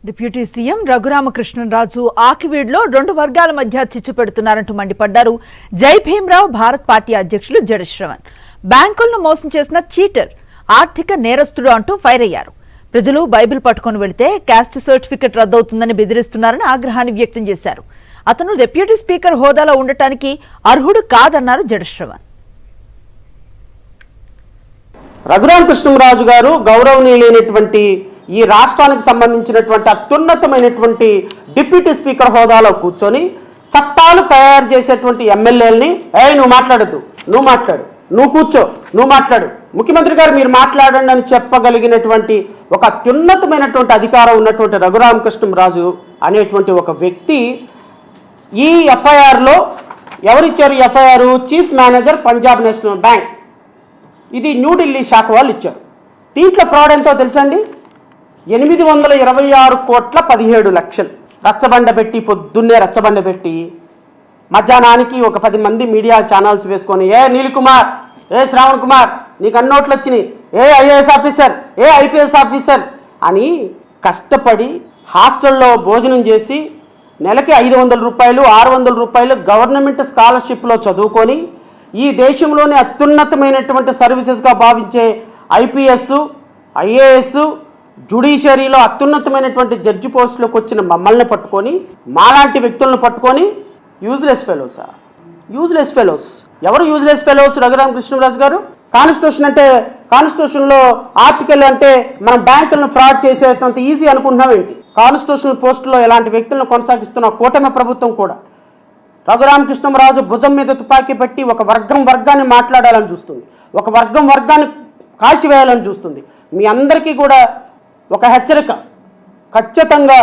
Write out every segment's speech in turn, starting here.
Deputy CM Raghuramakrishnaraju ఆకివీడ్లో రెండు వర్గాల మధ్య చిచ్చు పెడుతున్నారంటూ మండిపడ్డారు. జై భీమ్రావ్ భారత్ పార్టీ అధ్యక్షులు జడ శ్రవణ్ బ్యాంకులను మోసం చేసిన చీటర్, ఆర్థిక నేరస్తుడు అంటూ ఫైర్ అయ్యారు. ప్రజలు బైబిల్ పట్టుకొని వెళితే క్యాస్ట్ సర్టిఫికెట్ రద్దవుతుందని బెదిరిస్తున్నారని ఆగ్రహాన్ని వ్యక్తం చేశారు. అతను డిప్యూటీ స్పీకర్ హోదాలో ఉండటానికి అర్హుడు కాదన్నారు జడ శ్రవణ్. రఘురామకృష్ణరాజు గారు గౌరవనీయులైనటువంటి ఈ రాష్ట్రానికి సంబంధించినటువంటి అత్యున్నతమైనటువంటి డిప్యూటీ స్పీకర్ హోదాలో కూర్చొని చట్టాలు తయారు చేసేటువంటి ఎమ్మెల్యేలని నువ్వు మాట్లాడద్దు, నువ్వు మాట్లాడు, నువ్వు కూర్చో, నువ్వు మాట్లాడు, ముఖ్యమంత్రి గారు మీరు మాట్లాడండి అని చెప్పగలిగినటువంటి ఒక అత్యున్నతమైనటువంటి అధికారం ఉన్నటువంటి రఘురామకృష్ణరాజు అనేటువంటి ఒక వ్యక్తి ఈ ఎఫ్ఐఆర్లో ఎవరిచ్చారు? FIR chief manager Punjab national bank, ఇది న్యూఢిల్లీ శాఖ వాళ్ళు ఇచ్చారు. దీంట్లో ఫ్రాడ్ ఎంతో తెలుసండి, 826,17,00,000 రచ్చబండ పెట్టి, పొద్దున్నే రచ్చబండ పెట్టి మధ్యాహ్నానికి ఒక 10 మంది మీడియా ఛానల్స్ వేసుకొని నీల్ కుమార్, శ్రావణ్ కుమార్ నీకు అన్నోట్లు వచ్చినాయి, ఐఏఎస్ ఆఫీసర్, ఐపీఎస్ ఆఫీసర్ అని కష్టపడి హాస్టల్లో భోజనం చేసి నెలకి 500 రూపాయలు 600 రూపాయలు గవర్నమెంట్ స్కాలర్షిప్లో చదువుకొని ఈ దేశంలోనే అత్యున్నతమైనటువంటి సర్వీసెస్గా భావించే ఐపీఎస్, ఐఏఎస్, జ్యుడిషియరీలో అత్యున్నతమైనటువంటి జడ్జి పోస్టులోకి వచ్చిన మమ్మల్ని పట్టుకొని, మాలాంటి వ్యక్తులను పట్టుకొని యూజ్లెస్ ఫెలోసా? యూజ్లెస్ ఫెలోస్ ఎవరు? యూజ్లెస్ ఫెలోస్ రఘురామకృష్ణరాజు గారు. కాన్స్టిట్యూషన్ అంటే, కాన్స్టిట్యూషన్లో ఆర్టికల్ అంటే మనం బ్యాంకులను ఫ్రాడ్ చేసేంత ఈజీ అనుకుంటున్నాం ఏంటి? కాన్స్టిట్యూషనల్ పోస్టులో ఇలాంటి వ్యక్తులను కొనసాగిస్తున్న కూటమి ప్రభుత్వం కూడా రఘురామకృష్ణరాజు భుజం మీద తుపాకీ పెట్టి ఒక వర్గాన్ని మాట్లాడాలని చూస్తుంది, ఒక వర్గాన్ని కాల్చివేయాలని చూస్తుంది. మీ అందరికీ కూడా ఒక హెచ్చరిక, ఖచ్చితంగా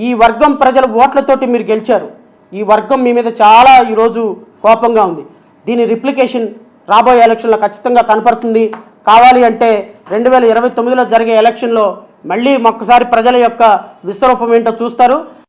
ఈ వర్గం ప్రజల ఓట్లతోటి మీరు గెలిచారు. ఈ వర్గం మీ మీద చాలా ఈరోజు కోపంగా ఉంది. దీని రిప్లికేషన్ రాబోయే ఎలక్షన్లో ఖచ్చితంగా కనపడుతుంది. కావాలి అంటే 2029లో జరిగే ఎలక్షన్లో మళ్ళీ ఒక్కసారి ప్రజల యొక్క విశ్వరూపం ఏంటో చూస్తారు.